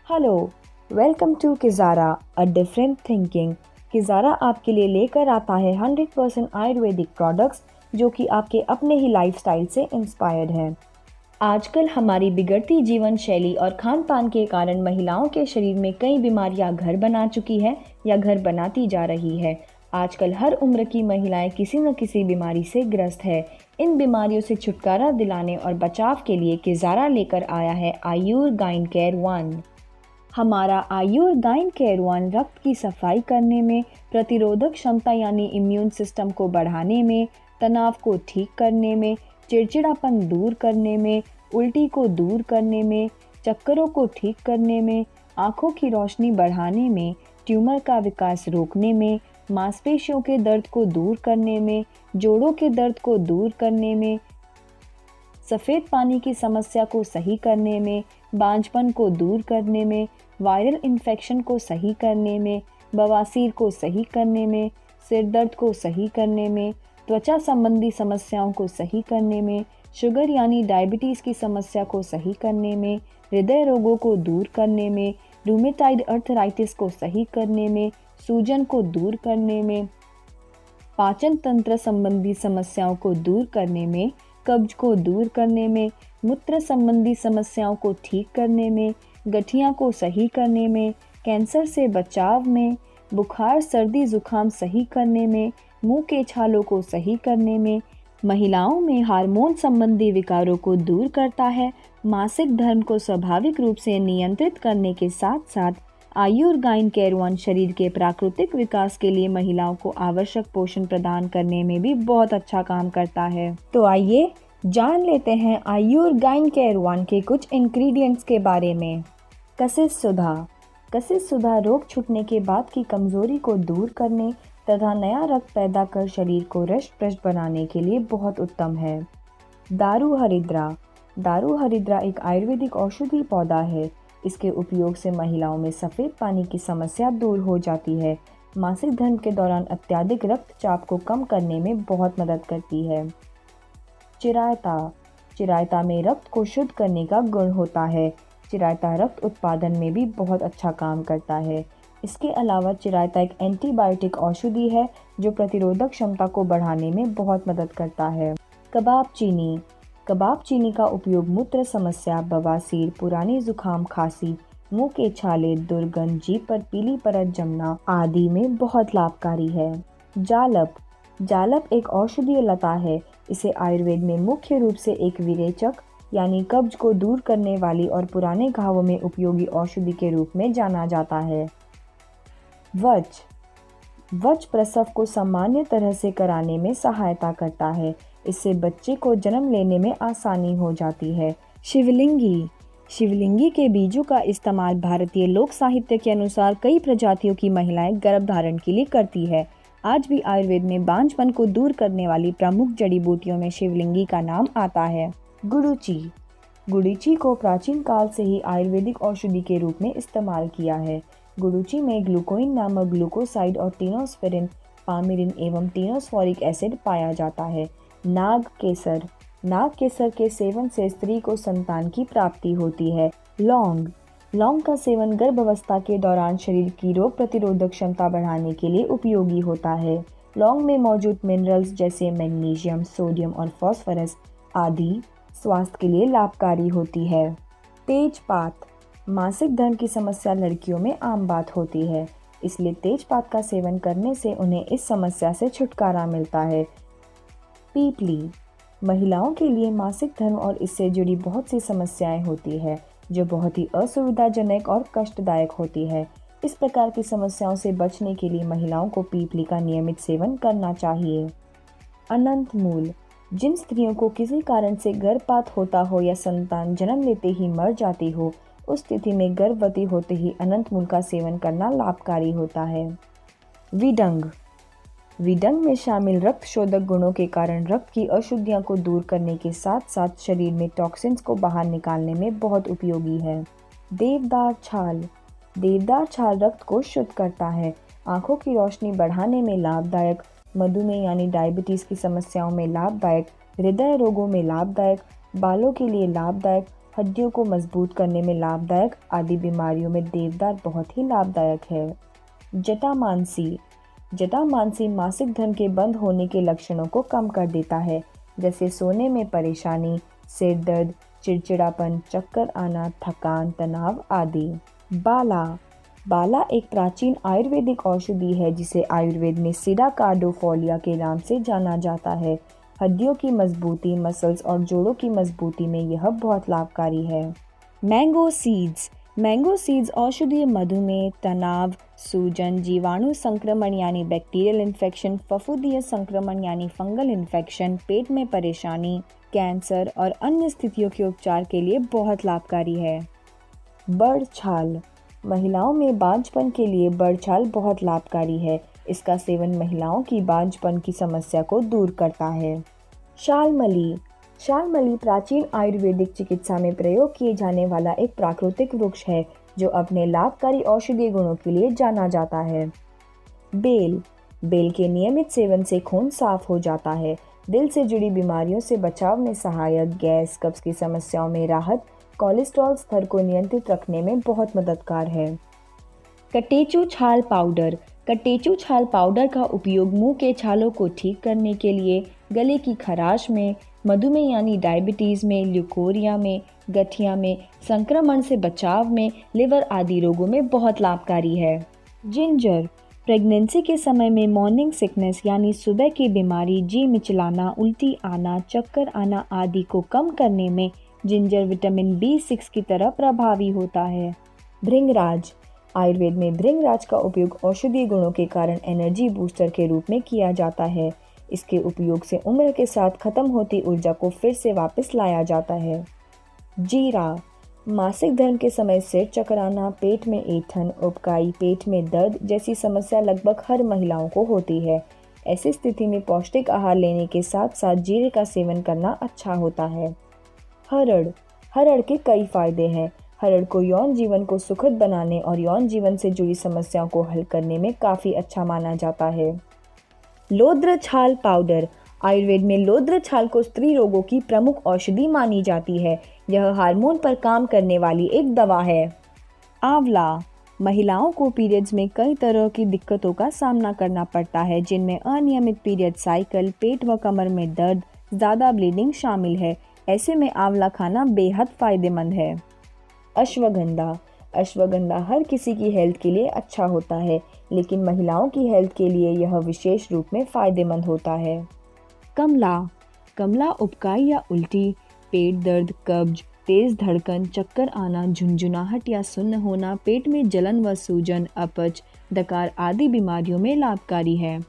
Hello, welcome to Kizara a different thinking. Kizara आपके लिए लेकर आता है 100% आयुर्वेदिक प्रोडक्ट्स जो कि आपके अपने ही लाइफस्टाइल से इंस्पायर्ड हैं। आजकल हमारी बिगड़ती जीवन शैली और खान पान के कारण महिलाओं के शरीर में कई बीमारियां घर बना चुकी है या घर बनाती जा रही है। आजकल हर उम्र की महिलाएं किसी न किसी बीमारी से ग्रस्त है। इन बीमारियों से छुटकारा दिलाने और बचाव के लिए किज़ारा लेकर आया है आयुर गाइन केयर वन। हमारा आयुर गाइन केयर वन रक्त की सफाई करने में, प्रतिरोधक क्षमता यानी इम्यून सिस्टम को बढ़ाने में, तनाव को ठीक करने में, चिड़चिड़ापन दूर करने में, उल्टी को दूर करने में, चक्करों को ठीक करने में, आँखों की रोशनी बढ़ाने में, ट्यूमर का विकास रोकने में, मांसपेशियों के दर्द को दूर करने में, जोड़ों के दर्द को दूर करने में, सफ़ेद पानी की समस्या को सही करने में, बांझपन को दूर करने में, वायरल इन्फेक्शन को सही करने में, बवासीर को सही करने में, सिर दर्द को सही करने में, त्वचा संबंधी समस्याओं को सही करने में, शुगर यानी डायबिटीज़ की समस्या को सही करने में, हृदय रोगों को दूर करने में, रूमेटाइड अर्थराइटिस को सही करने में, सूजन को दूर करने में, पाचन तंत्र संबंधी समस्याओं को दूर करने में, कब्ज को दूर करने में, मूत्र संबंधी समस्याओं को ठीक करने में, गठिया को सही करने में, कैंसर से बचाव में, बुखार सर्दी जुकाम सही करने में, मुंह के छालों को सही करने में, महिलाओं में हार्मोन संबंधी विकारों को दूर करता है, मासिक धर्म को स्वाभाविक रूप से नियंत्रित करने के साथ साथ आयुर गाइन केयर वन शरीर के प्राकृतिक विकास के लिए महिलाओं को आवश्यक पोषण प्रदान करने में भी बहुत अच्छा काम करता है। तो आइए जान लेते हैं आयुर गाइन केयर वन के कुछ इंग्रेडिएंट्स के बारे में। कशिश सुधा। कशिश सुधा रोग छूटने के बाद की कमजोरी को दूर करने तथा नया रक्त पैदा कर शरीर को हृष्ट पुष्ट बनाने के लिए बहुत उत्तम है। दारू हरिद्रा। दारू हरिद्रा एक आयुर्वेदिक औषधि पौधा है। इसके उपयोग से महिलाओं में सफ़ेद पानी की समस्या दूर हो जाती है। मासिक धर्म के दौरान अत्यधिक रक्तचाप को कम करने में बहुत मदद करती है। चिरायता। चिरायता में रक्त को शुद्ध करने का गुण होता है। चिरायता रक्त उत्पादन में भी बहुत अच्छा काम करता है। इसके अलावा चिरायता एक एंटीबायोटिक औषधि है जो प्रतिरोधक क्षमता को बढ़ाने में बहुत मदद करता है। कबाब चीनी। कबाब चीनी का उपयोग मूत्र समस्या, बवासीर, पुरानी जुकाम, खांसी, मुंह के छाले, दुर्गंध, जीभ पर पीली परत जमना आदि में बहुत लाभकारी है। जालप। जालप एक औषधीय लता है। इसे आयुर्वेद में मुख्य रूप से एक विरेचक यानी कब्ज को दूर करने वाली और पुराने घावों में उपयोगी औषधि के रूप में जाना जाता है। वच। वच प्रसव को सामान्य तरह से कराने में सहायता करता है। इससे बच्चे को जन्म लेने में आसानी हो जाती है। शिवलिंगी। शिवलिंगी के बीजों का इस्तेमाल भारतीय लोक साहित्य के अनुसार कई प्रजातियों की महिलाएं गर्भधारण के लिए करती है। आज भी आयुर्वेद में बांझपन को दूर करने वाली प्रमुख जड़ी बूटियों में शिवलिंगी का नाम आता है। गुडुचि। गुडुचि को प्राचीन काल से ही आयुर्वेदिक औषधि के रूप में इस्तेमाल किया है। गुडुचि में ग्लूकोइन नामक ग्लूकोसाइड और टीनोस्फेरिन, पामिरिन एवं टीनोस्फोरिक एसिड पाया जाता है। नाग केसर। नाग केसर के सेवन से स्त्री को संतान की प्राप्ति होती है। लौंग। लौंग का सेवन गर्भावस्था के दौरान शरीर की रोग प्रतिरोधक क्षमता बढ़ाने के लिए उपयोगी होता है। लौंग में मौजूद मिनरल्स जैसे मैग्नीशियम, सोडियम और फास्फोरस आदि स्वास्थ्य के लिए लाभकारी होती है। तेजपात। मासिक धर्म की समस्या लड़कियों में आम बात होती है, इसलिए तेजपात का सेवन करने से उन्हें इस समस्या से छुटकारा मिलता है। पीपली। महिलाओं के लिए मासिक धर्म और इससे जुड़ी बहुत सी समस्याएं होती है जो बहुत ही असुविधाजनक और कष्टदायक होती है। इस प्रकार की समस्याओं से बचने के लिए महिलाओं को पीपली का नियमित सेवन करना चाहिए। अनंत मूल। जिन स्त्रियों को किसी कारण से गर्भपात होता हो या संतान जन्म लेते ही मर जाती हो, उस स्थिति में गर्भवती होते ही अनंत मूल का सेवन करना लाभकारी होता है। विडंग। विडंग में शामिल रक्त शोधक गुणों के कारण रक्त की अशुद्धियां को दूर करने के साथ साथ शरीर में टॉक्सिन्स को बाहर निकालने में बहुत उपयोगी है। देवदार छाल। देवदार छाल रक्त को शुद्ध करता है, आंखों की रोशनी बढ़ाने में लाभदायक, मधुमेह यानी डायबिटीज़ की समस्याओं में लाभदायक, हृदय रोगों में लाभदायक, बालों के लिए लाभदायक, हड्डियों को मजबूत करने में लाभदायक, आदि बीमारियों में देवदार बहुत ही लाभदायक है। जटामांसी। जटामांसी मासिक धर्म के बंद होने के लक्षणों को कम कर देता है, जैसे सोने में परेशानी, सिर दर्द, चिड़चिड़ापन, चक्कर आना, थकान, तनाव आदि। बाला। बाला एक प्राचीन आयुर्वेदिक औषधि है जिसे आयुर्वेद में सीडा कार्डोफोलिया के नाम से जाना जाता है। हड्डियों की मजबूती, मसल्स और जोड़ों की मजबूती में यह बहुत लाभकारी है। Mango seeds. मैंगो सीड्स औषधीय मधुमेह, तनाव, सूजन, जीवाणु संक्रमण यानी बैक्टीरियल इन्फेक्शन, फफूंदीय संक्रमण यानी फंगल इन्फेक्शन, पेट में परेशानी, कैंसर और अन्य स्थितियों के उपचार के लिए बहुत लाभकारी है। बड़ छाल। महिलाओं में बांझपन के लिए बड़ छाल बहुत लाभकारी है। इसका सेवन महिलाओं की बांझपन की समस्या को दूर करता है। शालमली। शालमली प्राचीन आयुर्वेदिक चिकित्सा में प्रयोग किए जाने वाला एक प्राकृतिक वृक्ष है जो अपने लाभकारी औषधीय गुणों के लिए जाना जाता है। बेल। बेल के नियमित सेवन से खून साफ हो जाता है, दिल से जुड़ी बीमारियों से बचाव में सहायक, गैस, कब्ज की समस्याओं में राहत, कोलेस्ट्रॉल स्तर को नियंत्रित रखने में बहुत मददगार है। कटेचु छाल पाउडर। कटेचु छाल पाउडर का उपयोग मुंह के छालों को ठीक करने के लिए, गले की खराश में, मधुमेह यानी डायबिटीज़ में, ल्यूकोरिया में, गठिया में, संक्रमण से बचाव में, लिवर आदि रोगों में बहुत लाभकारी है। जिंजर। प्रेगनेंसी के समय में मॉर्निंग सिकनेस यानी सुबह की बीमारी, जी मिचलाना, उल्टी आना, चक्कर आना आदि को कम करने में जिंजर विटामिन B6 की तरह प्रभावी होता है। भृंगराज। आयुर्वेद में भृंगराज का उपयोग औषधीय गुणों के कारण एनर्जी बूस्टर के रूप में किया जाता है। इसके उपयोग से उम्र के साथ खत्म होती ऊर्जा को फिर से वापस लाया जाता है। जीरा। मासिक धर्म के समय सिर चकराना, पेट में ऐंठन, उबकाई, पेट में दर्द जैसी समस्या लगभग हर महिलाओं को होती है। ऐसी स्थिति में पौष्टिक आहार लेने के साथ साथ जीरे का सेवन करना अच्छा होता है। हरड़। हरड़ के कई फायदे हैं। हरड़ को यौन जीवन को सुखद बनाने और यौन जीवन से जुड़ी समस्याओं को हल करने में काफ़ी अच्छा माना जाता है। लोद्र छाल पाउडर। आयुर्वेद में लोद्र छाल को स्त्री रोगों की प्रमुख औषधि मानी जाती है। यह हार्मोन पर काम करने वाली एक दवा है। आंवला। महिलाओं को पीरियड्स में कई तरह की दिक्कतों का सामना करना पड़ता है, जिनमें अनियमित पीरियड साइकिल, पेट व कमर में दर्द, ज़्यादा ब्लीडिंग शामिल है। ऐसे में आंवला खाना बेहद फायदेमंद है। अश्वगंधा। अश्वगंधा हर किसी की हेल्थ के लिए अच्छा होता है, लेकिन महिलाओं की हेल्थ के लिए यह विशेष रूप में फायदेमंद होता है। कमला। कमला उबकाई या उल्टी, पेट दर्द, कब्ज, तेज धड़कन, चक्कर आना, झुंझुनाहट या सुन्न होना, पेट में जलन व सूजन, अपच, डकार आदि बीमारियों में लाभकारी है।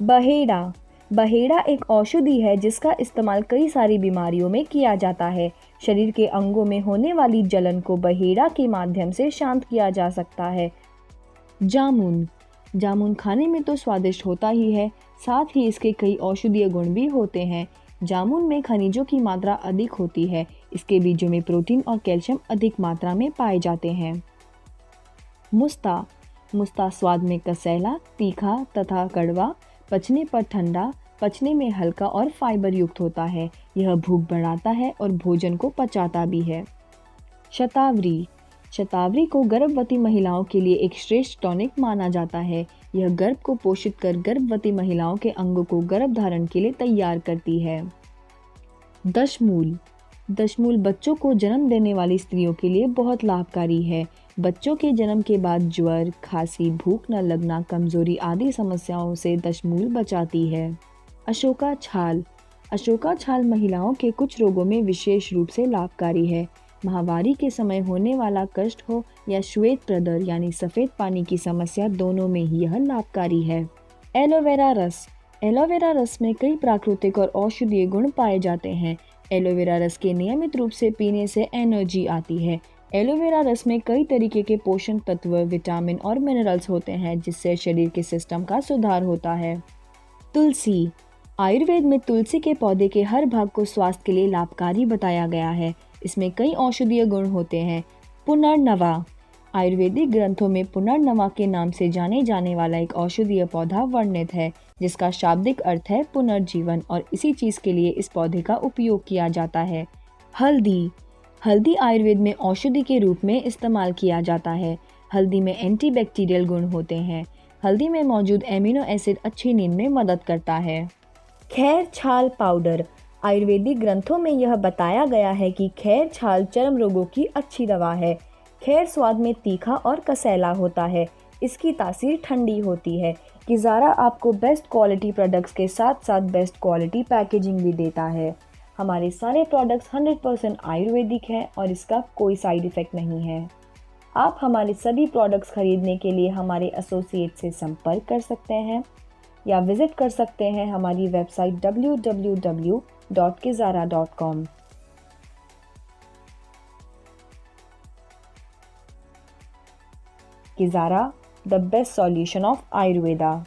बहेड़ा। बहेड़ा एक औषधि है जिसका इस्तेमाल कई सारी बीमारियों में किया जाता है। शरीर के अंगों में होने वाली जलन को बहेड़ा के माध्यम से शांत किया जा सकता है। जामुन। जामुन खाने में तो स्वादिष्ट होता ही है, साथ ही इसके कई औषधीय गुण भी होते हैं। जामुन में खनिजों की मात्रा अधिक होती है। इसके बीजों में प्रोटीन और कैल्शियम अधिक मात्रा में पाए जाते हैं। मुस्ता। मुस्ता स्वाद में कसैला, तीखा तथा कड़वा, पचने पर ठंडा, पचने में हल्का और फाइबर युक्त होता है। यह भूख बढ़ाता है और भोजन को पचाता भी है। शतावरी। शतावरी को गर्भवती महिलाओं के लिए एक श्रेष्ठ टॉनिक माना जाता है। यह गर्भ को पोषित कर गर्भवती महिलाओं के अंगों को गर्भधारण के लिए तैयार करती है। दशमूल। दशमूल बच्चों को जन्म देने वाली स्त्रियों के लिए बहुत लाभकारी है। बच्चों के जन्म के बाद ज्वर, खांसी, भूख न लगना, कमजोरी आदि समस्याओं से दशमूल बचाती है। अशोका छाल। अशोका छाल महिलाओं के कुछ रोगों में विशेष रूप से लाभकारी है। माहवारी के समय होने वाला कष्ट हो या श्वेत प्रदर यानी सफ़ेद पानी की समस्या, दोनों में ही यह लाभकारी है। एलोवेरा रस। एलोवेरा रस में कई प्राकृतिक और औषधीय गुण पाए जाते हैं। एलोवेरा रस के नियमित रूप से पीने से एनर्जी आती है। एलोवेरा रस में कई तरीके के पोषण तत्व, विटामिन और मिनरल्स होते हैं, जिससे शरीर के सिस्टम का सुधार होता है। तुलसी। आयुर्वेद में तुलसी के पौधे के हर भाग को स्वास्थ्य के लिए लाभकारी बताया गया है। इसमें कई औषधीय गुण होते हैं। पुनर्नवा। आयुर्वेदिक ग्रंथों में पुनर्नवा के नाम से जाने जाने वाला एक औषधीय पौधा वर्णित है, जिसका शाब्दिक अर्थ है पुनर्जीवन, और इसी चीज़ के लिए इस पौधे का उपयोग किया जाता है। हल्दी। हल्दी आयुर्वेद में औषधि के रूप में इस्तेमाल किया जाता है। हल्दी में एंटीबैक्टीरियल गुण होते हैं। हल्दी में मौजूद एमिनो एसिड अच्छी नींद में मदद करता है। खैर छाल पाउडर। आयुर्वेदिक ग्रंथों में यह बताया गया है कि खैर छाल चर्म रोगों की अच्छी दवा है। खैर स्वाद में तीखा और कसैला होता है। इसकी तासीर ठंडी होती है। किज़ारा आपको बेस्ट क्वालिटी प्रोडक्ट्स के साथ साथ बेस्ट क्वालिटी पैकेजिंग भी देता है। हमारे सारे प्रोडक्ट्स 100% आयुर्वेदिक हैं और इसका कोई साइड इफ़ेक्ट नहीं है। आप हमारे सभी प्रोडक्ट्स खरीदने के लिए हमारे एसोसिएट से संपर्क कर सकते हैं या विज़िट कर सकते हैं हमारी website www.kizara.com। Kizara, the best solution of Ayurveda.